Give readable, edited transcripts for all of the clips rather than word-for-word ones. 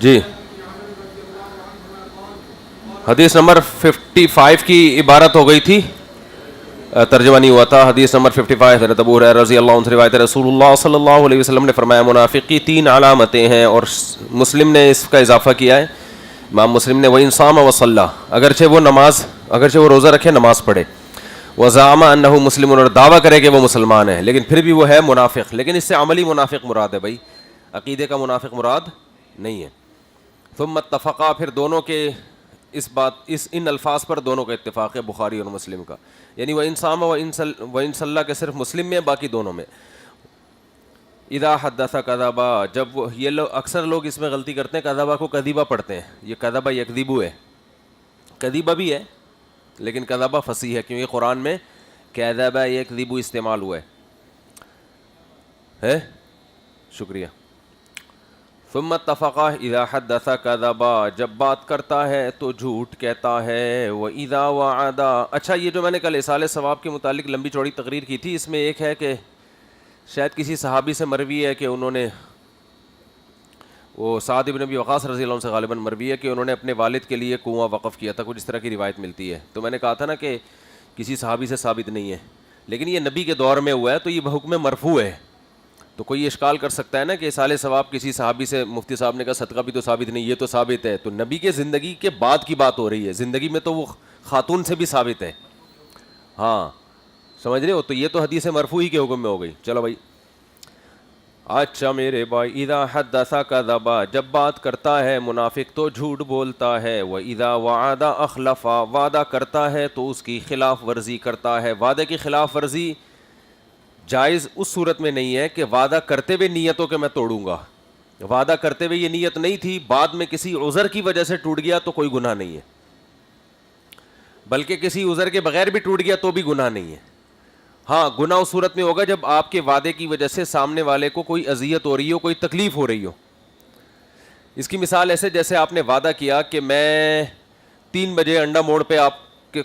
جی حدیث نمبر 55 کی عبارت ہو گئی تھی، ترجمہ نہیں ہوا تھا. حدیث نمبر 55 حضرت ابو ہریرہ رضی اللہ عنہ سے روایت ہے، رسول اللہ صلی اللہ علیہ وسلم نے فرمایا منافق کی 3 علامتیں ہیں، اور مسلم نے اس کا اضافہ کیا ہے، امام مسلم نے، وَإِن صَامَ وَصَلَّى، اگرچہ وہ روزہ رکھے نماز پڑھے، وَزَعَمَ أَنَّهُ مُسْلِمٌ، اور دعویٰ کرے کہ وہ مسلمان ہے لیکن پھر بھی وہ ہے منافق. لیکن اس سے عملی منافق مراد ہے بھائی، عقیدے کا منافق مراد نہیں ہے. ثم اتفقا، پھر دونوں کے ان الفاظ پر دونوں کا اتفاق ہے، بخاری اور مسلم کا. یعنی وَإِن صَامَ وَإِن صَلَّى کے صرف مسلم میں، باقی دونوں میں. اذا حدث کذبا، جب یہ لوگ اکثر لوگ اس میں غلطی کرتے ہیں، کذبا کو کذیبہ پڑھتے ہیں. یہ کذبا یکذبو ہے، کذیبہ بھی ہے لیکن کذبا فصیح ہے کیونکہ قرآن میں کذبا یکذبو استعمال ہوا ہے. شکریہ. ثم اتفقا اذا حدث کذبا، جب بات کرتا ہے تو جھوٹ کہتا ہے. واذا وعدا، اچھا یہ جو میں نے کل اصال ثواب کے متعلق لمبی چوڑی تقریر کی تھی، اس میں ایک ہے کہ شاید کسی صحابی سے مروی ہے کہ انہوں نے، وہ سعد بن ابی وقاص رضی اللہ عنہ سے غالباً مروی ہے کہ انہوں نے اپنے والد کے لیے کنواں وقف کیا تھا، کچھ اس طرح کی روایت ملتی ہے. تو میں نے کہا تھا نا کہ کسی صحابی سے ثابت نہیں ہے، لیکن یہ نبی کے دور میں ہوا ہے تو یہ بحکم مرفوع ہے. تو کوئی یہ اشکال کر سکتا ہے نا کہ اصال ثواب کسی صحابی سے، مفتی صاحب نے کہا صدقہ بھی تو ثابت نہیں، یہ تو ثابت ہے. تو نبی کے زندگی کے بعد کی بات ہو رہی ہے، زندگی میں تو وہ خاتون سے بھی ثابت ہے. ہاں سمجھ رہے ہو؟ تو یہ تو حدیث مرفوعی کے حکم میں ہو گئی. چلو بھائی. اچھا میرے بھائی، اذا حدث کذبا، جب بات کرتا ہے منافق تو جھوٹ بولتا ہے. واذا وعد اخلف، وعدہ کرتا ہے تو اس کی خلاف ورزی کرتا ہے. وعدے کی خلاف ورزی جائز اس صورت میں نہیں ہے کہ وعدہ کرتے ہوئے نیتوں کہ میں توڑوں گا. وعدہ کرتے ہوئے یہ نیت نہیں تھی، بعد میں کسی عذر کی وجہ سے ٹوٹ گیا تو کوئی گناہ نہیں ہے، بلکہ کسی عذر کے بغیر بھی ٹوٹ گیا تو بھی گناہ نہیں ہے. ہاں گناہ اس صورت میں ہوگا جب آپ کے وعدے کی وجہ سے سامنے والے کو کوئی اذیت ہو رہی ہو، کوئی تکلیف ہو رہی ہو. اس کی مثال ایسے جیسے آپ نے وعدہ کیا کہ میں 3 بجے انڈا موڑ پہ آپ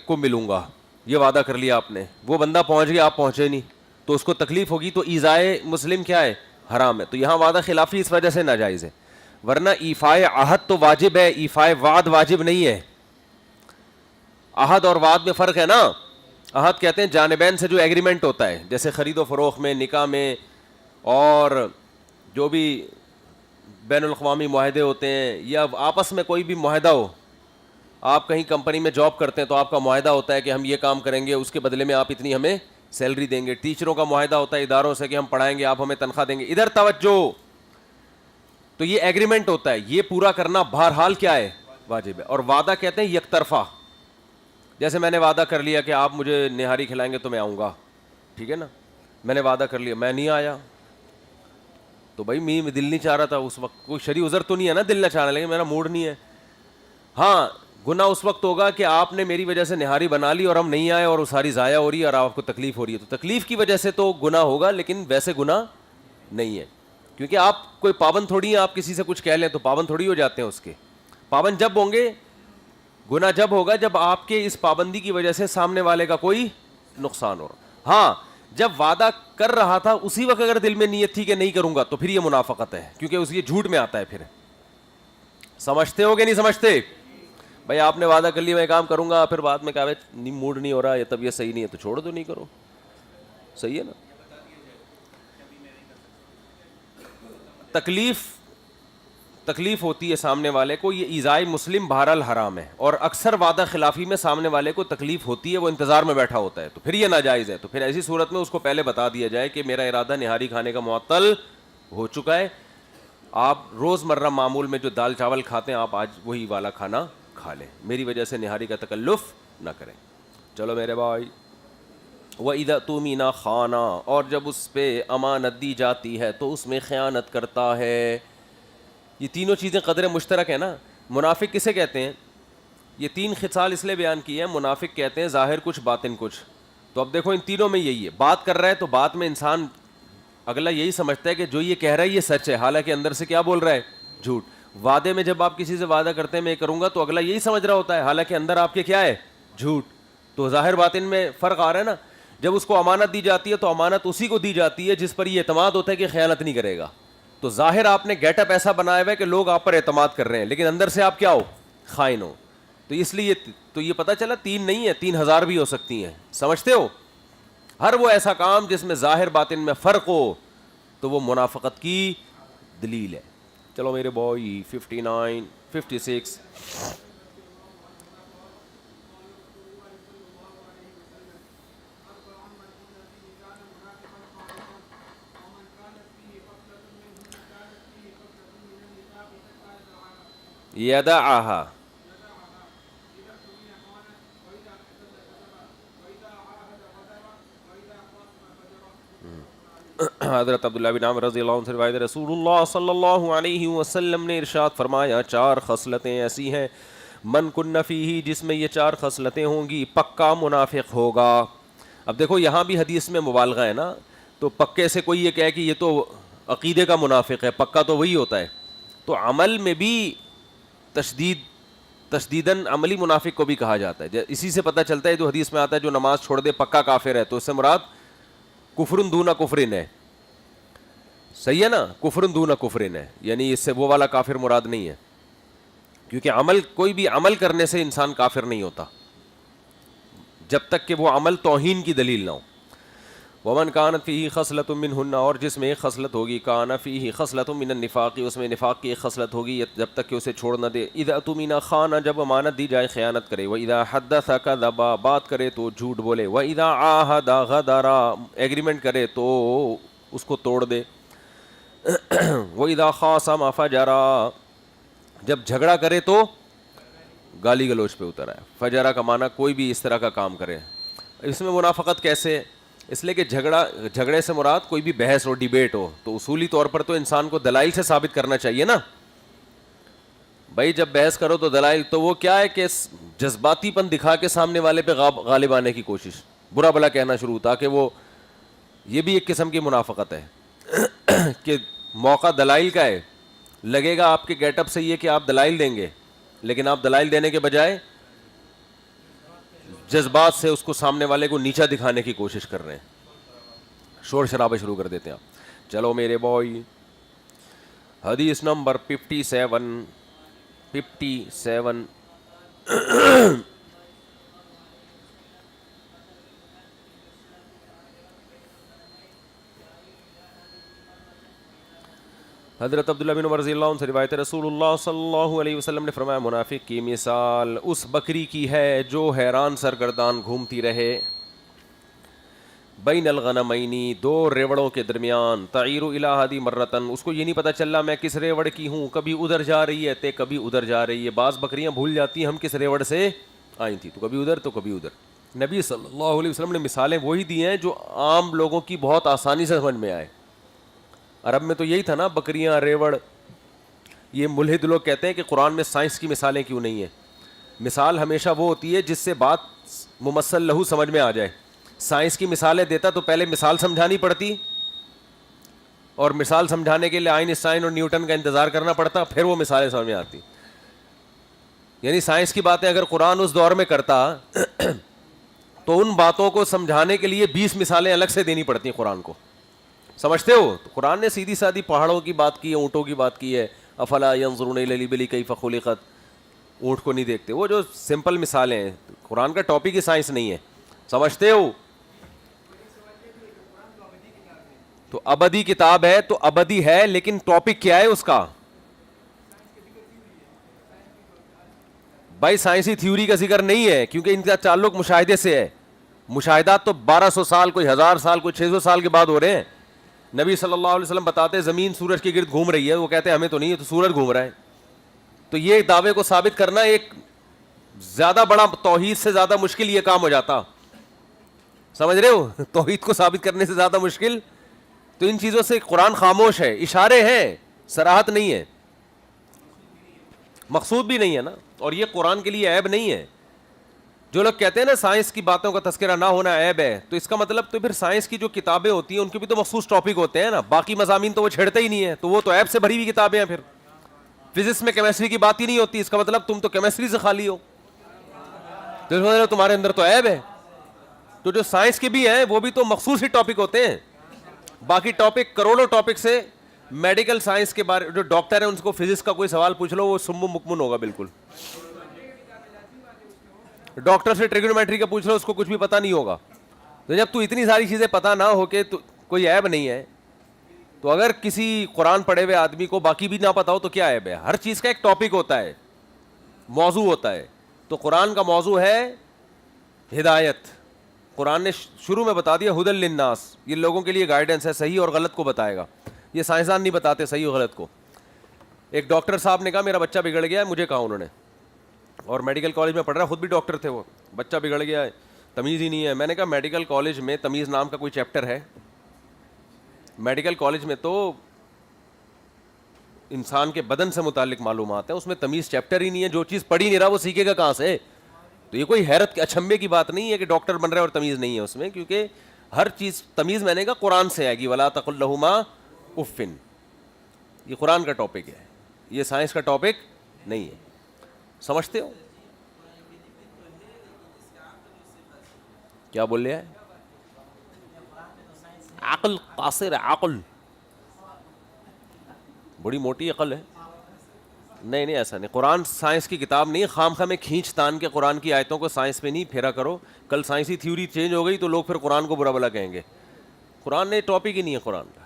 کو ملوں گا، یہ وعدہ کر لیا آپ نے، وہ بندہ پہنچ گیا آپ پہنچے نہیں تو اس کو تکلیف ہوگی، تو ایذائے مسلم کیا ہے؟ حرام ہے. تو یہاں وعدہ خلافی اس وجہ سے ناجائز ہے، ورنہ ایفائے عہد تو واجب ہے، ایفائے وعد واجب نہیں ہے. عہد اور وعد میں فرق ہے نا. عہد کہتے ہیں جانبین سے جو ایگریمنٹ ہوتا ہے، جیسے خرید و فروخت میں، نکاح میں، اور جو بھی بین الاقوامی معاہدے ہوتے ہیں، یا آپس میں کوئی بھی معاہدہ ہو. آپ کہیں کمپنی میں جاب کرتے ہیں تو آپ کا معاہدہ ہوتا ہے کہ ہم یہ کام کریں گے، اس کے بدلے میں آپ اتنی ہمیں سیلری دیں گے. ٹیچروں کا معاہدہ ہوتا ہے اداروں سے کہ ہم پڑھائیں گے، آپ ہمیں تنخواہ دیں گے. ادھر توجہ. تو یہ ایگریمنٹ ہوتا ہے، یہ پورا کرنا بہرحال کیا ہے؟ واجب ہے. اور وعدہ کہتے ہیں یک طرفہ. جیسے میں نے وعدہ کر لیا کہ آپ مجھے نہاری کھلائیں گے تو میں آؤں گا، ٹھیک ہے نا، میں نے وعدہ کر لیا، میں نہیں آیا تو بھائی میں دل نہیں چاہ رہا تھا اس وقت، کوئی شرعی عذر تو نہیں ہے نا دل نہ چاہنا، لیکن میرا موڈ نہیں ہے. ہاں گناہ اس وقت ہوگا کہ آپ نے میری وجہ سے نہاری بنا لی اور ہم نہیں آئے اور وہ ساری ضائع ہو رہی ہے اور آپ کو تکلیف ہو رہی ہے، تو تکلیف کی وجہ سے تو گناہ ہوگا، لیکن ویسے گناہ نہیں ہے. کیونکہ آپ کوئی پابند تھوڑی ہیں، آپ کسی سے کچھ کہہ لیں تو پابند تھوڑی ہو جاتے ہیں اس کے. پابند جب ہوں گے، گناہ جب ہوگا جب آپ کے اس پابندی کی وجہ سے سامنے والے کا کوئی نقصان ہو. ہاں جب وعدہ کر رہا تھا اسی وقت اگر دل میں نیت تھی کہ نہیں کروں گا تو پھر یہ منافقت ہے، کیونکہ اس یہ جھوٹ میں آتا ہے. پھر سمجھتے ہو کہ نہیں سمجھتے؟ بھائی آپ نے وعدہ کر لیا میں کام کروں گا، پھر بعد میں کہا موڈ نہیں ہو رہا یا طبیعت صحیح نہیں ہے تو چھوڑ دو، نہیں کرو. صحیح ہے نا. تکلیف ہوتی ہے سامنے والے کو، یہ ایذائے مسلم بہرحال حرام ہے. اور اکثر وعدہ خلافی میں سامنے والے کو تکلیف ہوتی ہے، وہ انتظار میں بیٹھا ہوتا ہے، تو پھر یہ ناجائز ہے. تو پھر ایسی صورت میں اس کو پہلے بتا دیا جائے کہ میرا ارادہ نہاری کھانے کا معطل ہو چکا ہے، آپ روز مرہ معمول میں جو دال چاول کھاتے ہیں آپ آج وہی والا کھانا کھا لیں، میری وجہ سے نہاری کا تکلف نہ کریں. چلو میرے بھائی. وَإِذَا تُؤْمِنَ خَانَ، اور جب اس پہ امانت دی جاتی ہے تو اس میں خیانت کرتا ہے. یہ تینوں چیزیں قدر مشترک ہیں نا. منافق کسے کہتے ہیں؟ یہ 3 خصال اس لیے بیان کی ہے. منافق کہتے ہیں ظاہر کچھ باطن کچھ. تو اب دیکھو ان تینوں میں یہی ہے، بات کر رہا ہے تو بات میں انسان اگلا یہی سمجھتا ہے کہ جو یہ کہہ رہا ہے یہ سچ ہے، حالانکہ اندر سے کیا بول رہا ہے؟ جھوٹ. وعدے میں جب آپ کسی سے وعدہ کرتے ہیں میں کروں گا تو اگلا یہی سمجھ رہا ہوتا ہے، حالانکہ اندر آپ کے کیا ہے؟ جھوٹ. تو ظاہر باطن میں فرق آ رہا ہے نا. جب اس کو امانت دی جاتی ہے تو امانت اسی کو دی جاتی ہے جس پر یہ اعتماد ہوتا ہے کہ خیانت نہیں کرے گا. تو ظاہر آپ نے گیٹ اپ ایسا بنایا ہوا ہے کہ لوگ آپ پر اعتماد کر رہے ہیں، لیکن اندر سے آپ کیا ہو؟ خائن ہو. تو اس لیے تو یہ پتہ چلا 3 نہیں ہے، 3000 بھی ہو سکتی ہیں. سمجھتے ہو؟ ہر وہ ایسا کام جس میں ظاہر باطن میں فرق ہو تو وہ منافقت کی دلیل ہے. چلو میرے بوائے 59 56. یدعها. حضرت عبداللہ بن عمر رضی اللہ عنہ سے روایت ہے، رسول اللہ صلی اللہ علیہ وسلم نے ارشاد فرمایا 4 خصلتیں ایسی ہیں من کن فیہ، جس میں یہ 4 خصلتیں ہوں گی پکا منافق ہوگا. اب دیکھو یہاں بھی حدیث میں مبالغہ ہے نا، تو پکے سے کوئی یہ کہے کہ یہ تو عقیدے کا منافق ہے، پکا تو وہی ہوتا ہے. تو عمل میں بھی تشدیداً عملی منافق کو بھی کہا جاتا ہے. اسی سے پتہ چلتا ہے جو حدیث میں آتا ہے جو نماز چھوڑ دے پکا کافر ہے، تو اس سے مراد کفرن دون کفرن ہے. صحیح ہے نا، کفرن دون کفرن ہے، یعنی اس سے وہ والا کافر مراد نہیں ہے، کیونکہ عمل کوئی بھی عمل کرنے سے انسان کافر نہیں ہوتا جب تک کہ وہ عمل توہین کی دلیل نہ ہو. ومن کانت فیہ خصلۃ منہن، اور جس میں ایک خصلت ہوگی، کان فیہ خصلۃ من النفاق، اس میں نفاق کی ایک خصلت ہوگی جب تک کہ اسے چھوڑ نہ دے. اذا اؤتمن خان، جب امانت دی جائے خیانت کرے. واذا حدث کذب، بات کرے تو جھوٹ بولے. واذا عاہد غدر، ایگریمنٹ کرے تو اس کو توڑ دے. واذا خاصم فجر، جب جھگڑا کرے تو گالی گلوچ پہ اتر آئے. فجرہ کا معنی کوئی بھی اس طرح کا کام کرے. اس میں منافقت کیسے؟ اس لیے کہ جھگڑے سے مراد کوئی بھی بحث ہو، ڈیبیٹ ہو، تو اصولی طور پر تو انسان کو دلائل سے ثابت کرنا چاہیے نا بھائی. جب بحث کرو تو دلائل، تو وہ کیا ہے کہ جذباتی پن دکھا کے سامنے والے پہ غالب آنے کی کوشش، برا بھلا کہنا شروع، تاکہ وہ، یہ بھی ایک قسم کی منافقت ہے کہ موقع دلائل کا ہے. لگے گا آپ کے گیٹ اپ سے یہ کہ آپ دلائل دیں گے، لیکن آپ دلائل دینے کے بجائے جذبات سے اس کو سامنے والے کو نیچا دکھانے کی کوشش کر رہے ہیں. شور شرابے شروع کر دیتے ہیں آپ. چلو میرے بوائے، حدیث نمبر 57. حضرت عبداللہ بن عمر رضی اللہ عنہ سے روایت ہے، رسول اللہ صلی اللہ علیہ وسلم نے فرمایا منافق کی مثال اس بکری کی ہے جو حیران سرگردان گھومتی رہے بین الغنمینی، 2 ریوڑوں کے درمیان، تعیر الی ہادی مرتن، اس کو یہ نہیں پتہ چلا میں کس ریوڑ کی ہوں، کبھی ادھر جا رہی ہے تے کبھی ادھر جا رہی ہے. بعض بکریاں بھول جاتی ہیں ہم کس ریوڑ سے آئی تھی، تو کبھی ادھر تو کبھی ادھر. نبی صلی اللہ علیہ وسلم نے مثالیں وہی دی ہیں جو عام لوگوں کی بہت آسانی سے سمجھ میں آئے. عرب میں تو یہی تھا نا، بکریاں، ریوڑ. یہ ملحد لوگ کہتے ہیں کہ قرآن میں سائنس کی مثالیں کیوں نہیں ہیں. مثال ہمیشہ وہ ہوتی ہے جس سے بات ممثل لہو سمجھ میں آ جائے. سائنس کی مثالیں دیتا تو پہلے مثال سمجھانی پڑتی، اور مثال سمجھانے کے لیے آئنسٹائن اور نیوٹن کا انتظار کرنا پڑتا، پھر وہ مثالیں سمجھ میں آتی. یعنی سائنس کی باتیں اگر قرآن اس دور میں کرتا تو ان باتوں کو سمجھانے کے لیے 20 مثالیں الگ سے دینی پڑتی قرآن کو. سمجھتے ہو؟ تو قرآن نے سیدھی سادھی پہاڑوں کی بات کی ہے، اونٹوں کی بات کی ہے. افلا ینظرون الی الابل کیف خلقت، اونٹ کو نہیں دیکھتے. وہ جو سمپل مثالیں ہیں، قرآن کا ٹاپک ہی سائنس نہیں ہے. سمجھتے ہو؟ تو ابدی کتاب ہے تو ابدی ہے، لیکن ٹاپک کیا ہے اس کا؟ بھائی سائنسی تھیوری کا ذکر نہیں ہے، کیونکہ ان کا تعلق مشاہدے سے ہے. مشاہدات تو 1200 سال، کوئی 1000 سال، کوئی 600 سال کے بعد ہو رہے ہیں. نبی صلی اللہ علیہ وسلم بتاتے ہیں زمین سورج کے گرد گھوم رہی ہے، وہ کہتے ہیں ہمیں تو نہیں ہے، تو سورج گھوم رہا ہے. تو یہ دعوے کو ثابت کرنا ایک زیادہ بڑا، توحید سے زیادہ مشکل یہ کام ہو جاتا. سمجھ رہے ہو؟ توحید کو ثابت کرنے سے زیادہ مشکل. تو ان چیزوں سے قرآن خاموش ہے، اشارے ہیں، صراحت نہیں ہے، مقصود بھی نہیں ہے نا. اور یہ قرآن کے لیے عیب نہیں ہے. جو لوگ کہتے ہیں نا سائنس کی باتوں کا تذکرہ نہ ہونا عیب ہے، تو اس کا مطلب تو پھر سائنس کی جو کتابیں ہوتی ہیں ان کے بھی تو مخصوص ٹاپک ہوتے ہیں نا، باقی مضامین تو وہ چھیڑتے ہی نہیں ہے، تو وہ تو عیب سے بھری ہوئی کتابیں ہیں. پھر فزکس میں کیمسٹری کی بات ہی نہیں ہوتی، اس کا مطلب تم تو کیمسٹری سے خالی ہو، تو تمہارے اندر تو عیب ہے. تو جو سائنس کے بھی ہیں وہ بھی تو مخصوص ہی ٹاپک ہوتے ہیں، باقی ٹاپک کروڑوں ٹاپک سے میڈیکل سائنس کے بارے جو ڈاکٹر ہیں ان کو فزکس کا کوئی سوال پوچھ لو وہ سم مکمن ہوگا بالکل. ڈاکٹر سے ٹریگونومیٹری کا پوچھ لو اس کو کچھ بھی پتہ نہیں ہوگا. تو جب تو اتنی ساری چیزیں پتہ نہ ہو کے تو کوئی عیب نہیں ہے. تو اگر کسی قرآن پڑھے ہوئے آدمی کو باقی بھی نہ پتا ہو تو کیا عیب ہے؟ ہر چیز کا ایک ٹاپک ہوتا ہے, موضوع ہوتا ہے. تو قرآن کا موضوع ہے ہدایت. قرآن نے شروع میں بتا دیا ہدی للناس, یہ لوگوں کے لیے گائیڈنس ہے, صحیح اور غلط کو بتائے گا. یہ سائنسدان نہیں بتاتے صحیح اور غلط کو. ایک ڈاکٹر صاحب نے کہا میرا بچہ بگڑ گیا ہے, مجھے کہا انہوں نے, اور میڈیکل کالج میں پڑھ رہا ہے, خود بھی ڈاکٹر تھے وہ, بچہ بگڑ گیا ہے, تمیز ہی نہیں ہے. میں نے کہا میڈیکل کالج میں تمیز نام کا کوئی چیپٹر ہے؟ میڈیکل کالج میں تو انسان کے بدن سے متعلق معلومات ہے, اس میں تمیز چیپٹر ہی نہیں ہے. جو چیز پڑھی نہیں رہا وہ سیکھے گا کہاں سے؟ تو یہ کوئی حیرت اچھمبے کی بات نہیں ہے کہ ڈاکٹر بن رہا ہے اور تمیز نہیں ہے اس میں, کیونکہ ہر چیز تمیز میں نے کہا قرآن سے آئے گی. ولا تقل لہما اف, یہ قرآن کا ٹاپک ہے, یہ سائنس کا ٹاپک نہیں ہے. سمجھتے ہو کیا بول رہے ہیں؟ عقل قاصر ہے, عقل بڑی موٹی عقل ہے. نہیں نہیں ایسا نہیں, قرآن سائنس کی کتاب نہیں ہے. خام خواہ میں کھینچ تان کے قرآن کی آیتوں کو سائنس میں نہیں پھیرا کرو. کل سائنسی تھیوری چینج ہو گئی تو لوگ پھر قرآن کو برا بلا کہیں گے. قرآن نے ٹاپک ہی نہیں ہے قرآن کا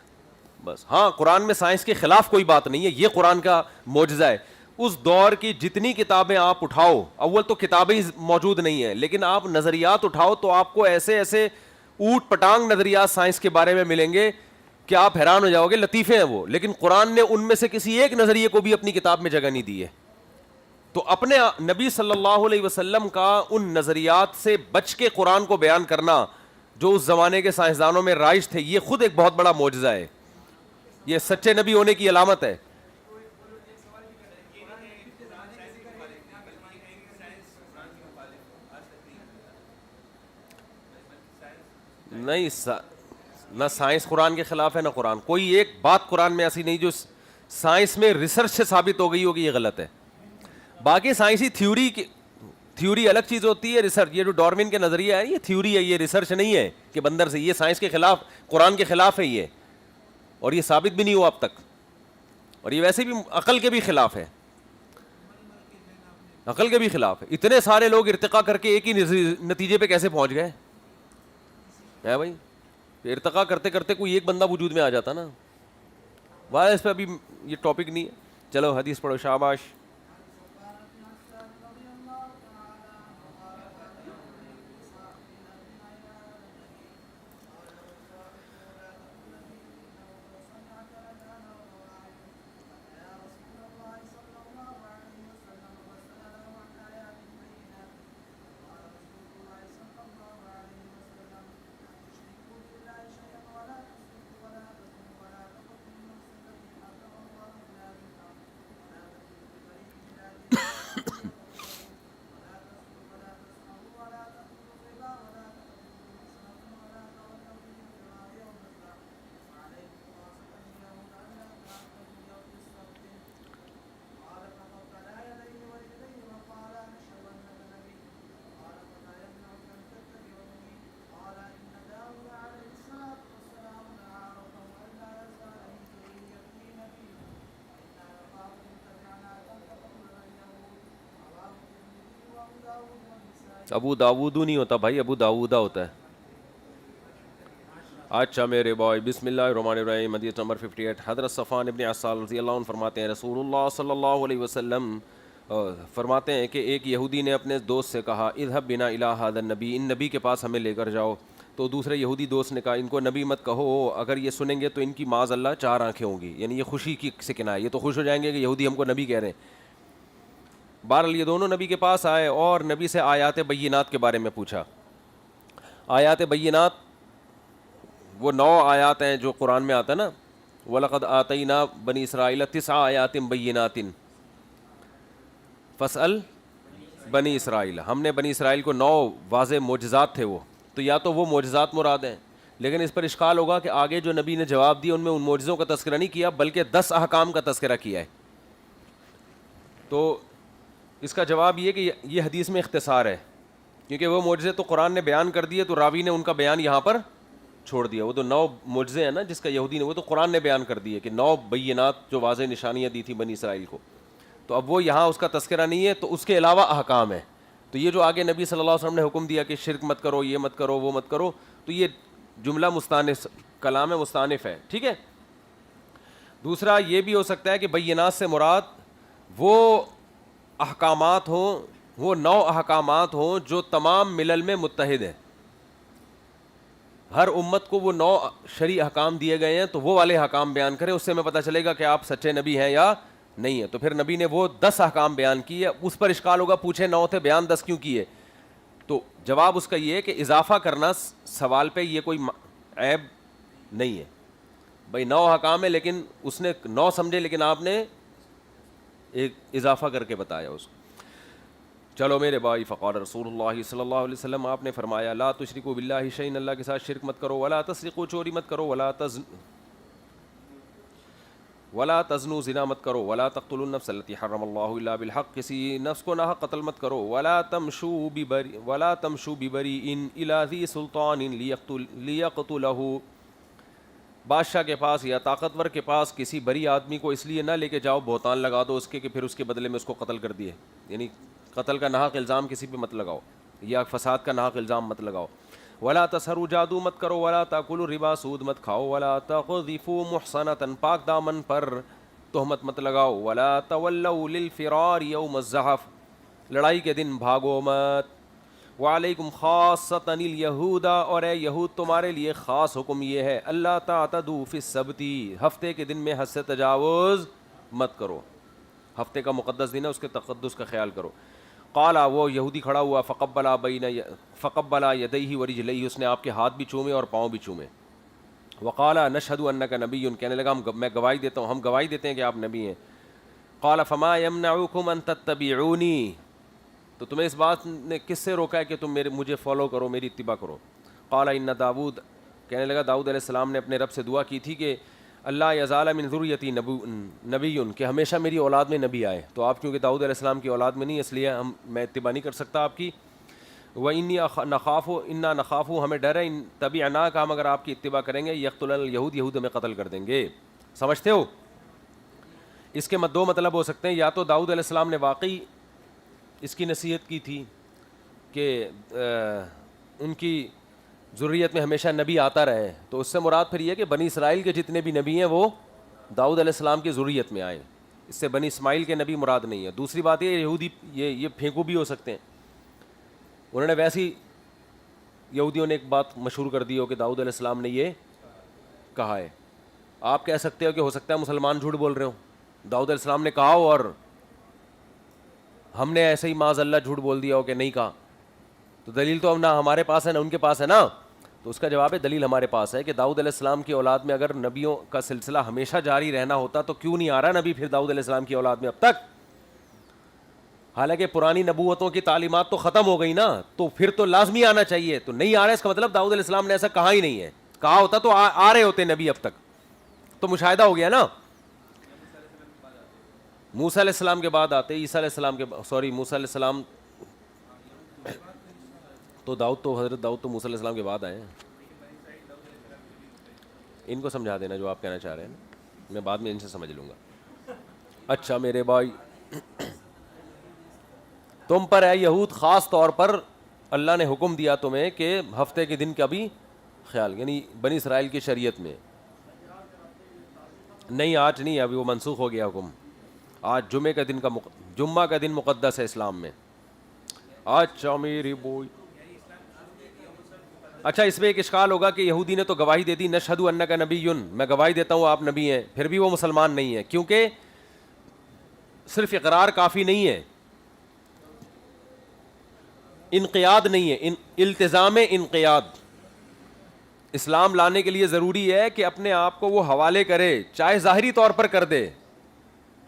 بس. ہاں قرآن میں سائنس کے خلاف کوئی بات نہیں ہے, یہ قرآن کا معجزہ ہے. اس دور کی جتنی کتابیں آپ اٹھاؤ, اول تو کتابیں موجود نہیں ہیں, لیکن آپ نظریات اٹھاؤ تو آپ کو ایسے ایسے اوٹ پٹانگ نظریات سائنس کے بارے میں ملیں گے کہ آپ حیران ہو جاؤ گے. لطیفے ہیں وہ, لیکن قرآن نے ان میں سے کسی ایک نظریے کو بھی اپنی کتاب میں جگہ نہیں دی ہے. تو اپنے نبی صلی اللہ علیہ وسلم کا ان نظریات سے بچ کے قرآن کو بیان کرنا جو اس زمانے کے سائنسدانوں میں رائج تھے, یہ خود ایک بہت بڑا معجزہ ہے. یہ سچے نبی ہونے کی علامت ہے. نہیں نہ سائنس قرآن کے خلاف ہے نہ قرآن. کوئی ایک بات قرآن میں ایسی نہیں جو سائنس میں ریسرچ سے ثابت ہو گئی ہوگی یہ غلط ہے. باقی سائنسی تھیوری الگ چیز ہوتی ہے, ریسرچ یہ جو ڈارون کے نظریہ ہے یہ تھیوری ہے, یہ ریسرچ نہیں ہے کہ بندر سے. یہ سائنس کے خلاف, قرآن کے خلاف ہے یہ, اور یہ ثابت بھی نہیں ہوا اب تک, اور یہ ویسے بھی عقل کے بھی خلاف ہے. عقل کے بھی خلاف ہے. اتنے سارے لوگ ارتقا کر کے ایک ہی نتیجے پہ کیسے پہنچ گئے ہے بھائی؟ ارتقا کرتے کرتے کوئی ایک بندہ وجود میں آ جاتا نا. واہ اس پہ ابھی یہ ٹاپک نہیں ہے. چلو حدیث پڑھو, شاباش. ابو داودو نہیں ہوتا بھائی, ابو داودا ہوتا ہے. اچھا میرے بھائی, بسم اللہ الرحمن الرحیم. حدیث نمبر 58. حضرت صفوان ابن عسال رضی اللہ عنہ فرماتے ہیں رسول اللہ صلی اللہ علیہ وسلم فرماتے ہیں کہ ایک یہودی نے اپنے دوست سے کہا اذهب بنا الی ھذا النبی, ان نبی کے پاس ہمیں لے کر جاؤ. تو دوسرے یہودی دوست نے کہا ان کو نبی مت کہو, اگر یہ سنیں گے تو ان کی معاذ اللہ 4 آنکھیں ہوں گی. یعنی یہ خوشی کی سے کنایہ, یہ تو خوش ہو جائیں گے کہ یہودی ہم کو نبی کہہ رہے ہیں. بہرحال یہ دونوں نبی کے پاس آئے اور نبی سے آیات بینات کے بارے میں پوچھا. آیات بینات وہ 9 آیات ہیں جو قرآن میں آتا ہے نا, وَلَقَدْ آتَيْنَا بَنِي إِسْرَائِيلَ 9 آیات بینات فَاسْأَلْ بنی اسرائیل. ہم نے بنی اسرائیل کو 9 واضح معجزات تھے وہ, تو یا تو وہ معجزات مراد ہیں, لیکن اس پر اشکال ہوگا کہ آگے جو نبی نے جواب دیا ان میں ان معجزوں کا تذکرہ نہیں کیا بلکہ 10 احکام کا تذکرہ کیا ہے. تو اس کا جواب یہ کہ یہ حدیث میں اختصار ہے, کیونکہ وہ معجزے تو قرآن نے بیان کر دیے, تو راوی نے ان کا بیان یہاں پر چھوڑ دیا. وہ تو 9 معجزے ہیں نا جس کا یہودی نے, وہ تو قرآن نے بیان کر دیے کہ 9 بینات جو واضح نشانیاں دی تھی بنی اسرائیل کو. تو اب وہ یہاں اس کا تذکرہ نہیں ہے, تو اس کے علاوہ احکام ہے. تو یہ جو آگے نبی صلی اللہ علیہ وسلم نے حکم دیا کہ شرک مت کرو, یہ مت کرو, وہ مت کرو, تو یہ جملہ مستانف کلام ہے, مستانف ہے, ٹھیک ہے. دوسرا یہ بھی ہو سکتا ہے کہ بینات سے مراد وہ احکامات ہوں, وہ 9 احکامات ہوں جو تمام ملل میں متحد ہیں. ہر امت کو وہ 9 شرعی احکام دیے گئے ہیں, تو وہ والے احکام بیان کریں, اس سے ہمیں پتہ چلے گا کہ آپ سچے نبی ہیں یا نہیں ہے. تو پھر نبی نے وہ 10 احکام بیان کیے. اس پر اشکال ہوگا, پوچھے 9 تھے, بیان 10 کیوں کیے؟ تو جواب اس کا یہ ہے کہ اضافہ کرنا سوال پہ یہ کوئی عیب نہیں ہے. بھائی 9 احکام ہے لیکن اس نے 9 سمجھے, لیکن آپ نے ایک اضافہ کر کے بتایا اس کو. چلو میرے بھائی, فقال رسول اللہ صلی اللہ علیہ وسلم, آپ نے فرمایا لا تشرکوا باللہ شیئا, اللہ کے ساتھ شرک مت کرو, ولا تسرقوا, چوری مت کرو, ولا تزنوا, زنا مت کرو, ولا تقتلوا النفس التي حرم اللہ الا بالحق, کسی نفس کو ناحق قتل مت کرو, ولا تمشوا ببریء الی ذی سلطان لیقتلہ, بادشاہ کے پاس یا طاقتور کے پاس کسی بری آدمی کو اس لیے نہ لے کے جاؤ, بہتان لگا دو اس کے کہ پھر اس کے بدلے میں اس کو قتل کر دیے. یعنی قتل کا ناحق الزام کسی پہ مت لگاؤ, یا فساد کا ناحق الزام مت لگاؤ. ولا تسحروا, جادو مت کرو, ولا تاکلوا الربا, سود مت کھاؤ, ولا تقذفوا محصنة, پاک دامن پر تہمت مت لگاؤ, ولا تولوا للفرار یوم الزحف, لڑائی کے دن بھاگو مت. وعلیکم خاصۃ الیہود, اور اے یہود تمہارے لیے خاص حکم یہ ہے, اللہ تعتدوا فی السبت, ہفتے کے دن میں حد سے تجاوز مت کرو. ہفتے کا مقدس دن ہے, اس کے تقدس کا خیال کرو. قال, وہ یہودی کھڑا ہوا, فقبلا یدیہ ورجلیہ, اس نے آپ کے ہاتھ بھی چومے اور پاؤں بھی چومے. وقال نشہد انک نبی, کہنے لگا میں گواہی دیتا ہوں, ہم گواہی دیتے ہیں کہ آپ نبی ہیں. قال فما یمنعکم ان تتبعونی, تو تمہیں اس بات نے کس سے روکا ہے کہ تم مجھے فالو کرو, میری اتباع کرو. قال ان داود, کہنے لگا داؤد علیہ السلام نے اپنے رب سے دعا کی تھی کہ اللہ یزال من ذریتی نبی, کہ ہمیشہ میری اولاد میں نبی آئے. تو آپ کیونکہ داؤد علیہ السلام کی اولاد میں نہیں, اس لیے میں اتباع نہیں کر سکتا آپ کی. وَإِنِّي نَخَافُ, اِنَّا نَخَافُ, ہمیں ڈر ہے, ان تَبِعْنَاكَ, ہم اگر آپ کی اتباع کریں گے, یقتلن الیہود, یہود ہمیں قتل کر دیں گے. سمجھتے ہو؟ اس کے 2 مطلب ہو سکتے ہیں, یا تو داؤد علیہ السلام نے واقعی اس کی نصیحت کی تھی کہ ان کی ذریت میں ہمیشہ نبی آتا رہے, تو اس سے مراد پھر یہ کہ بنی اسرائیل کے جتنے بھی نبی ہیں وہ داؤد علیہ السلام کی ذریت میں آئے, اس سے بنی اسماعیل کے نبی مراد نہیں ہے. دوسری بات یہ یہودی یہ پھینکو بھی ہو سکتے ہیں, انہوں نے ویسی یہودیوں نے ایک بات مشہور کر دی ہو کہ داؤد علیہ السلام نے یہ کہا ہے. آپ کہہ سکتے ہو کہ ہو سکتا ہے مسلمان جھوٹ بول رہے ہو, داؤد علیہ السلام نے کہا ہو اور ہم نے ایسے ہی معاذ اللہ جھوٹ بول دیا ہو کہ نہیں کہا. تو دلیل تو اب نہ ہمارے پاس ہے نہ ان کے پاس ہے نا. تو اس کا جواب ہے دلیل ہمارے پاس ہے کہ داؤد علیہ السلام کی اولاد میں اگر نبیوں کا سلسلہ ہمیشہ جاری رہنا ہوتا تو کیوں نہیں آ رہا نبی پھر داؤد علیہ السلام کی اولاد میں اب تک؟ حالانکہ پرانی نبوتوں کی تعلیمات تو ختم ہو گئی نا, تو پھر تو لازمی آنا چاہیے. تو نہیں آ رہا, اس کا مطلب داؤد علیہ السلام نے ایسا کہا ہی نہیں ہے. کہا ہوتا تو آ رہے ہوتے نبی اب تک, تو مشاہدہ ہو گیا نا. موسیٰ علیہ السلام کے بعد آتے, عیسیٰ علیہ السلام کے, موسیٰ علیہ السلام تو حضرت داؤد تو موسیٰ علیہ السلام کے بعد آئے ہیں. ان کو سمجھا دینا جو آپ کہنا چاہ رہے ہیں, میں بعد میں ان سے سمجھ لوں گا. اچھا میرے بھائی, تم پر ہے یہود خاص طور پر اللہ نے حکم دیا تمہیں کہ ہفتے کے دن کا بھی خیال, یعنی بنی اسرائیل کی شریعت میں نہیں, آج نہیں, ابھی وہ منسوخ ہو گیا حکم. آج جمعہ کا دن مقدس ہے اسلام میں. اچھا میری بوئی, اچھا اس میں ایک اشکال ہوگا کہ یہودی نے تو گواہی دے دی نشہد انک نبی, میں گواہی دیتا ہوں آپ نبی ہیں, پھر بھی وہ مسلمان نہیں ہے, کیونکہ صرف اقرار کافی نہیں ہے, انقیاد نہیں ہے, التزام انقیاد. اسلام لانے کے لیے ضروری ہے کہ اپنے آپ کو وہ حوالے کرے, چاہے ظاہری طور پر کر دے,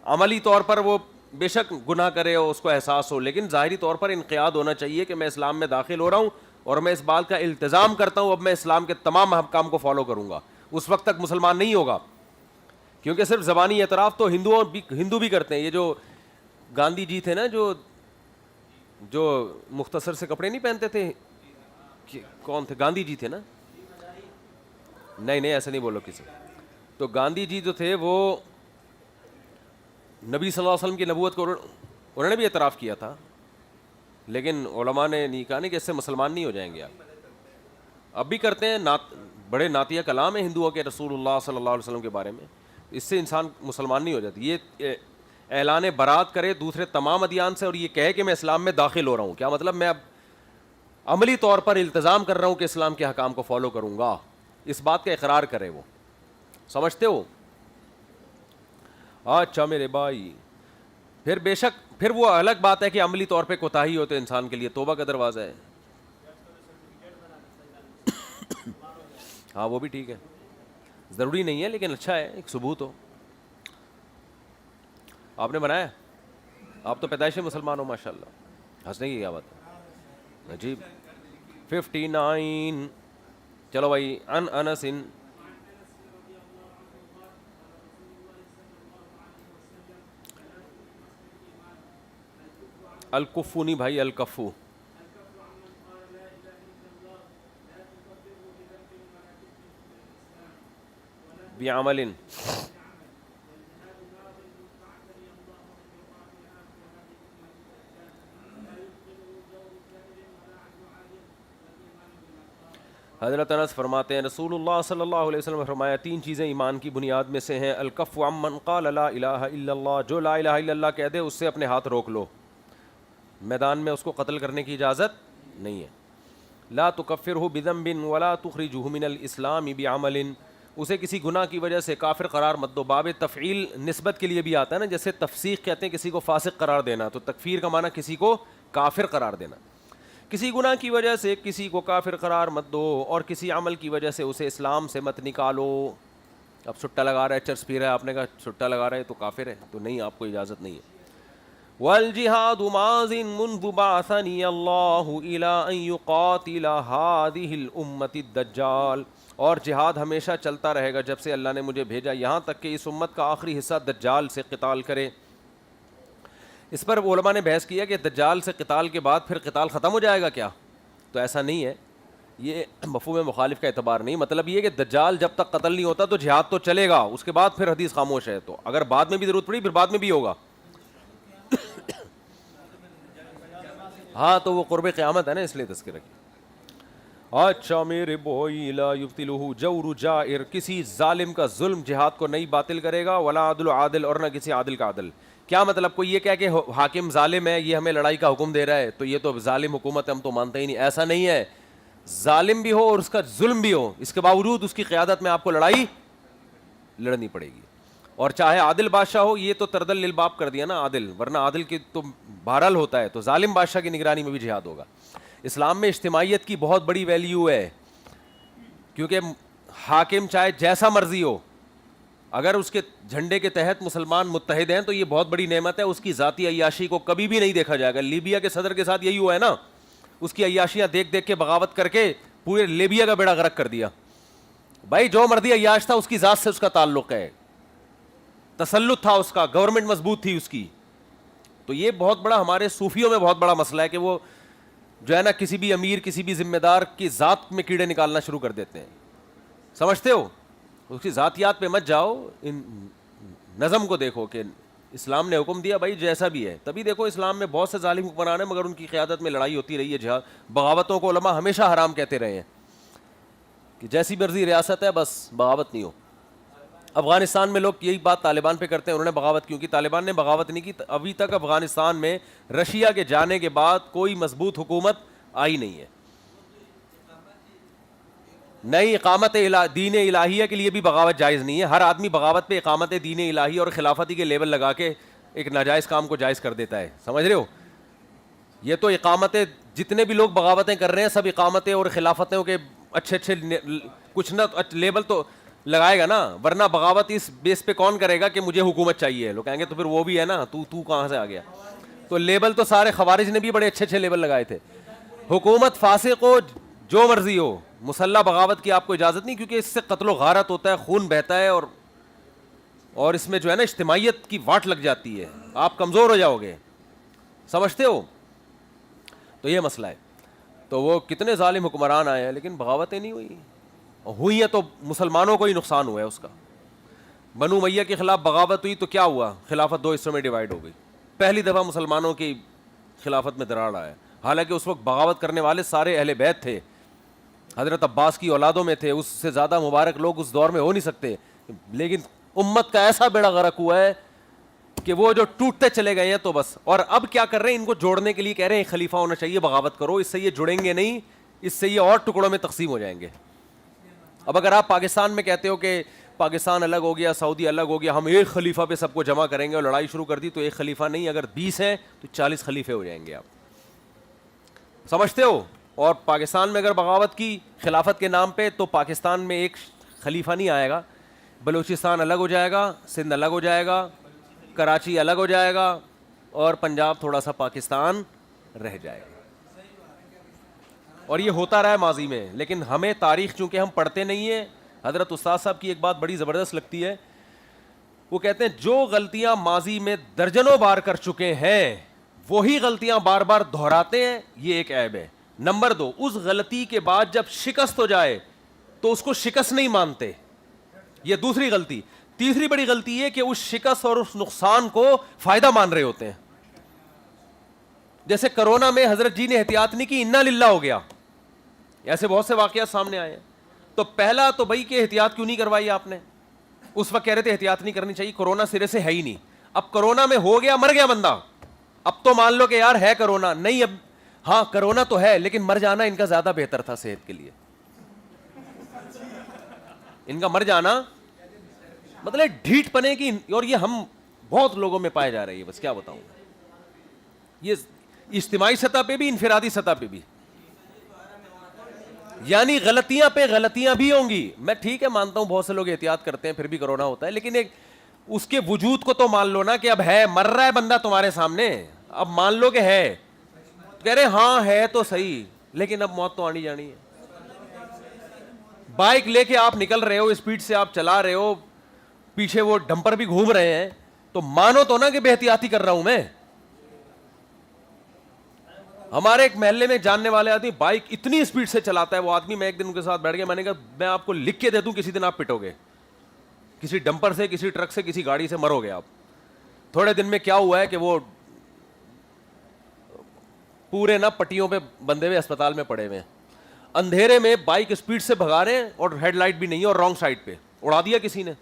عملی طور پر وہ بے شک گناہ کرے اور اس کو احساس ہو, لیکن ظاہری طور پر انقیاد ہونا چاہیے کہ میں اسلام میں داخل ہو رہا ہوں اور میں اس بات کا التزام کرتا ہوں اب میں اسلام کے تمام احکام کو فالو کروں گا. اس وقت تک مسلمان نہیں ہوگا, کیونکہ صرف زبانی اعتراف تو ہندو بھی کرتے ہیں. یہ جو گاندھی جی تھے نا, جو مختصر سے کپڑے نہیں پہنتے تھے, کون تھے؟ گاندھی جی تھے نا, نہیں نہیں ایسا نہیں بولو کسی. تو گاندھی جی جو تھے وہ نبی صلی اللہ علیہ وسلم کی نبوت کو انہوں نے بھی اعتراف کیا تھا, لیکن علماء نے نہیں کہا نہیں کہ اس سے مسلمان نہیں ہو جائیں گے آپ. اب بھی کرتے ہیں, بڑے نعتیہ کلام ہیں ہندوؤں کے رسول اللہ صلی اللہ علیہ وسلم کے بارے میں, اس سے انسان مسلمان نہیں ہو جاتی. یہ اعلان برات کرے دوسرے تمام ادیان سے اور یہ کہے کہ میں اسلام میں داخل ہو رہا ہوں, کیا مطلب میں اب عملی طور پر التزام کر رہا ہوں کہ اسلام کے حکام کو فالو کروں گا, اس بات کا اقرار کرے وہ. سمجھتے ہو؟ اچھا میرے بھائی, پھر بے شک پھر وہ الگ بات ہے کہ عملی طور پہ کوتاہی ہو تو انسان کے لیے توبہ کا دروازہ ہے. ہاں وہ بھی ٹھیک ہے, ضروری نہیں ہے لیکن اچھا ہے, ایک ثبوت ہو. آپ نے بنایا, آپ تو پیدائشی مسلمان ہو ماشاء اللہ, ہنسنے کی کیا بات ہے, عجیب. 59. چلو بھائی, ان انس الکفو نہیں بھائی, الکفو. بعمل. حضرت انس فرماتے ہیں رسول اللہ صلی اللہ علیہ وسلم نے فرمایا 3 چیزیں ایمان کی بنیاد میں سے ہیں. الکف عمن قال لا الہ الا اللہ, جو لا الہ الا اللہ کہہ دے اس سے اپنے ہاتھ روک لو, میدان میں اس کو قتل کرنے کی اجازت نہیں ہے. لا تکفرہ بذنب ولا تخرجہ من الاسلام بعمل, اسے کسی گناہ کی وجہ سے کافر قرار مت دو. باب تفعیل نسبت کے لیے بھی آتا ہے نا, جیسے تفسیق کہتے ہیں کسی کو فاسق قرار دینا, تو تکفیر کا معنی کسی کو کافر قرار دینا. کسی گناہ کی وجہ سے کسی کو کافر قرار مت دو, اور کسی عمل کی وجہ سے اسے اسلام سے مت نکالو. اب سٹا لگا رہا ہے, چرس پی رہا ہے, آپ نے کہا سٹا لگا رہا ہے تو کافر ہے, تو نہیں, آپ کو اجازت نہیں ہے. والجہاد ماض منذ بعثنی اللہ الی ان یقاتل ہذہ الامۃ الدجال, اور جہاد ہمیشہ چلتا رہے گا جب سے اللہ نے مجھے بھیجا, یہاں تک کہ اس امت کا آخری حصہ دجال سے قتال کرے. اس پر علماء نے بحث کیا کہ دجال سے قتال کے بعد پھر قتال ختم ہو جائے گا کیا؟ تو ایسا نہیں ہے, یہ مفہوم مخالف کا اعتبار نہیں. مطلب یہ کہ دجال جب تک قتل نہیں ہوتا تو جہاد تو چلے گا, اس کے بعد پھر حدیث خاموش ہے, تو اگر بعد میں بھی ضرورت پڑی پھر بعد میں بھی ہوگا. ہاں تو وہ قرب قیامت ہے نا, اس لیے تذکرہ کیا. اچھا میرے بوئی, لا یبطلہ جور جائر, کسی ظالم کا ظلم جہاد کو نہیں باطل کرے گا. ولا عدل عادل, اور نہ کسی عادل کا عدل. کیا مطلب, کوئی یہ کہہ کہ حاکم ظالم ہے, یہ ہمیں لڑائی کا حکم دے رہا ہے, تو یہ تو ظالم حکومت ہے, ہم تو مانتے ہی نہیں. ایسا نہیں ہے, ظالم بھی ہو اور اس کا ظلم بھی ہو, اس کے باوجود اس کی قیادت میں آپ کو لڑائی لڑنی پڑے گی. اور چاہے عادل بادشاہ ہو, یہ تو تردل للباب کر دیا نا عادل, ورنہ عادل کی تو بہرحال ہوتا ہے, تو ظالم بادشاہ کی نگرانی میں بھی جہاد ہوگا. اسلام میں اجتماعیت کی بہت بڑی ویلیو ہے, کیونکہ حاکم چاہے جیسا مرضی ہو, اگر اس کے جھنڈے کے تحت مسلمان متحد ہیں تو یہ بہت بڑی نعمت ہے. اس کی ذاتی عیاشی کو کبھی بھی نہیں دیکھا جائے گا. لیبیا کے صدر کے ساتھ یہی ہوا ہے نا, اس کی عیاشیاں دیکھ دیکھ کے بغاوت کر کے پورے لیبیا کا بیڑا غرق کر دیا. بھائی جو مرضی عیاش تھا, اس کی ذات سے اس کا تعلق ہے, تسلط تھا اس کا, گورنمنٹ مضبوط تھی اس کی. تو یہ بہت بڑا ہمارے صوفیوں میں بہت بڑا مسئلہ ہے کہ وہ جو ہے نا کسی بھی امیر کسی بھی ذمہ دار کی ذات میں کیڑے نکالنا شروع کر دیتے ہیں. سمجھتے ہو؟ اس کی ذاتیات پہ مت جاؤ, ان نظم کو دیکھو کہ اسلام نے حکم دیا بھائی جیسا بھی ہے. تبھی دیکھو اسلام میں بہت سے ظالم حکمران ہیں مگر ان کی قیادت میں لڑائی ہوتی رہی ہے, جہاد بغاوتوں کو علماء ہمیشہ حرام کہتے رہے ہیں کہ جیسی مرضی ریاست ہے بس بغاوت نہیں ہو. افغانستان میں لوگ یہی بات طالبان پہ کرتے ہیں, انہوں نے بغاوت کیوں کی؟ طالبان نے بغاوت نہیں کی. ابھی تک افغانستان میں رشیا کے جانے کے بعد کوئی مضبوط حکومت آئی نہیں ہے. نئی اقامت دین الہیہ کے لیے بھی بغاوت جائز نہیں ہے. ہر آدمی بغاوت پہ اقامت دین الہیہ اور خلافتی کے لیبل لگا کے ایک ناجائز کام کو جائز کر دیتا ہے. سمجھ رہے ہو؟ یہ تو اقامت, جتنے بھی لوگ بغاوتیں کر رہے ہیں سب اقامتیں اور خلافتوں کے اچھے اچھے کچھ نہ لیبل تو لگائے گا نا, ورنہ بغاوت اس بیس پہ کون کرے گا کہ مجھے حکومت چاہیے؟ لوگ کہیں گے تو پھر وہ بھی ہے نا, تو کہاں سے آ گیا؟ تو لیبل تو سارے خوارج نے بھی بڑے اچھے اچھے لیبل لگائے تھے. حکومت فاسق ہو, جو مرضی ہو, مسلح بغاوت کی آپ کو اجازت نہیں, کیونکہ اس سے قتل و غارت ہوتا ہے, خون بہتا ہے, اور اس میں جو ہے نا اجتماعیت کی واٹ لگ جاتی ہے, آپ کمزور ہو جاؤ گے. سمجھتے ہو؟ تو یہ مسئلہ ہے. تو وہ کتنے ظالم حکمران آئے ہیں لیکن بغاوتیں نہیں ہوئی. ہوئی ہیں تو مسلمانوں کو ہی نقصان ہوا ہے اس کا. بنو امیہ کے خلاف بغاوت ہوئی تو کیا ہوا؟ خلافت دو حصوں میں ڈیوائڈ ہو گئی. پہلی دفعہ مسلمانوں کی خلافت میں دراڑ آیا. حالانکہ اس وقت بغاوت کرنے والے سارے اہل بیت تھے, حضرت عباس کی اولادوں میں تھے, اس سے زیادہ مبارک لوگ اس دور میں ہو نہیں سکتے. لیکن امت کا ایسا بیڑا غرق ہوا ہے کہ وہ جو ٹوٹتے چلے گئے ہیں تو بس. اور اب کیا کر رہے ہیں؟ ان کو جوڑنے کے لیے کہہ رہے ہیں خلیفہ ہونا چاہیے, بغاوت کرو. اس سے یہ جڑیں گے نہیں, اس سے یہ اور ٹکڑوں میں تقسیم ہو جائیں گے. اب اگر آپ پاکستان میں کہتے ہو کہ پاکستان الگ ہو گیا, سعودی الگ ہو گیا, ہم ایک خلیفہ پہ سب کو جمع کریں گے اور لڑائی شروع کر دی, تو ایک خلیفہ نہیں, اگر 20 ہیں تو 40 خلیفے ہو جائیں گے. آپ سمجھتے ہو؟ اور پاکستان میں اگر بغاوت کی خلافت کے نام پہ تو پاکستان میں ایک خلیفہ نہیں آئے گا, بلوچستان الگ ہو جائے گا, سندھ الگ ہو جائے گا, کراچی الگ ہو جائے گا, اور پنجاب تھوڑا سا پاکستان رہ جائے گا. اور یہ ہوتا رہا ہے ماضی میں. لیکن ہمیں تاریخ چونکہ ہم پڑھتے نہیں ہیں, حضرت استاد صاحب کی ایک بات بڑی زبردست لگتی ہے, وہ کہتے ہیں جو غلطیاں ماضی میں درجنوں بار کر چکے ہیں وہی غلطیاں بار بار دہراتے ہیں, یہ ایک عیب ہے. نمبر 2, اس غلطی کے بعد جب شکست ہو جائے تو اس کو شکست نہیں مانتے, یہ دوسری غلطی. تیسری بڑی غلطی ہے کہ اس شکست اور اس نقصان کو فائدہ مان رہے ہوتے ہیں. جیسے کرونا میں حضرت جی نے احتیاط نہیں کی, انا للہ ہو گیا, ایسے بہت سے واقعات سامنے آئے ہیں. تو پہلا تو بھائی کہ احتیاط کیوں نہیں کروائی آپ نے؟ اس وقت کہہ رہے تھے احتیاط نہیں کرنی چاہیے, کرونا سرے سے ہے ہی نہیں. اب کرونا میں ہو گیا, مر گیا بندہ, اب تو مان لو کہ یار ہے کرونا نہیں, اب ہاں کرونا تو ہے لیکن مر جانا ان کا زیادہ بہتر تھا صحت کے لیے. ان کا مر جانا مطلب ڈھیٹ پنے کی, اور یہ ہم بہت لوگوں میں پائے جا رہی ہے. بس کیا بتاؤں, یہ اجتماعی سطح پہ بھی, انفرادی سطح پہ بھی. یعنی غلطیاں پہ غلطیاں بھی ہوں گی. میں ٹھیک ہے مانتا ہوں بہت سے لوگ احتیاط کرتے ہیں پھر بھی کرونا ہوتا ہے, لیکن ایک اس کے وجود کو تو مان لو نا کہ اب ہے, مر رہا ہے بندہ تمہارے سامنے, اب مان لو کہ ہے. کہہ رہے ہاں ہے تو صحیح, لیکن اب موت تو آنی جانی ہے. بائک لے کے آپ نکل رہے ہو, اسپیڈ سے آپ چلا رہے ہو, پیچھے وہ ڈمپر بھی گھوم رہے ہیں, تو مانو تو نا کہ بے احتیاطی کر رہا ہوں میں. ہمارے ایک محلے میں جاننے والے آدمی بائک اتنی اسپیڈ سے چلاتا ہے وہ آدمی, میں ایک دن ان کے ساتھ بیٹھ گیا, میں نے کہا میں آپ کو لکھ کے دے دوں کسی دن آپ پٹو گے, کسی ڈمپر سے, کسی ٹرک سے, کسی گاڑی سے مرو گے آپ. تھوڑے دن میں کیا ہوا ہے کہ وہ پورے نا پٹیوں پہ بندے ہوئے اسپتال میں پڑے ہوئے ہیں, اندھیرے میں بائک اسپیڈ سے بھگا رہے ہیں اور ہیڈ لائٹ بھی نہیں ہے, اور رانگ سائڈ پہ اڑا دیا کسی نے.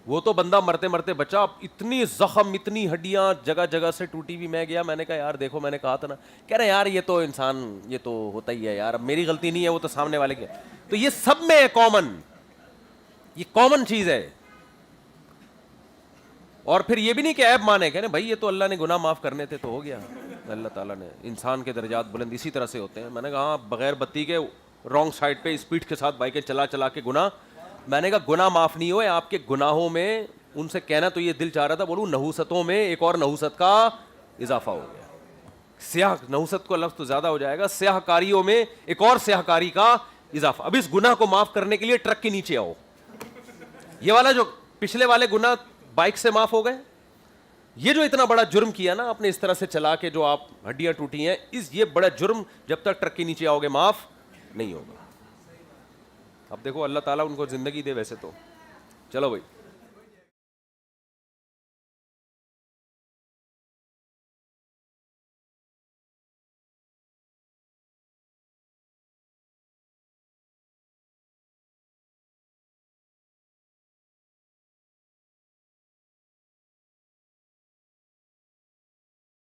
وہ تو بندہ مرتے مرتے بچا, اتنی زخم, اتنی ہڈیاں جگہ جگہ سے ٹوٹی ہوئی. میں گیا, میں نے کہا یار دیکھو, میں نے کہا تھا نا. کہہ رہے یار یہ تو انسان, یہ تو ہوتا ہی ہے یار, اب میری غلطی نہیں ہے, وہ تو سامنے والے کی. تو یہ سب میں ہے کامن, یہ کامن چیز ہے. اور پھر یہ بھی نہیں کہ عیب مانے, کہنے بھائی یہ تو اللہ نے گناہ معاف کرنے تھے تو ہو گیا, اللہ تعالیٰ نے, انسان کے درجات بلند اسی طرح سے ہوتے ہیں. میں نے کہا ہاں بغیر بتی کے رانگ سائڈ پہ اسپیڈ کے ساتھ بائکیں چلا چلا کے گناہ, میں نے کہا گناہ معاف نہیں ہوئے آپ کے گناہوں میں. ان سے کہنا تو یہ دل چاہ رہا تھا, بولوں نحوستوں میں ایک اور نحوست کا اضافہ ہو گیا. سیاہ نحوست کو لفظ تو زیادہ ہو جائے گا, سیاہ کاریوں میں ایک اور سیاہ کاری کا اضافہ. اب اس گناہ کو معاف کرنے کے لیے ٹرک کے نیچے آؤ. یہ والا جو پچھلے والے گناہ بائک سے معاف ہو گئے, یہ جو اتنا بڑا جرم کیا نا آپ نے اس طرح سے چلا کے جو آپ ہڈیاں ٹوٹی ہیں, یہ بڑا جرم جب تک ٹرک کے نیچے آؤ گے معاف نہیں ہوگا. اب دیکھو اللہ تعالیٰ ان کو زندگی دے ویسے تو. چلو بھائی.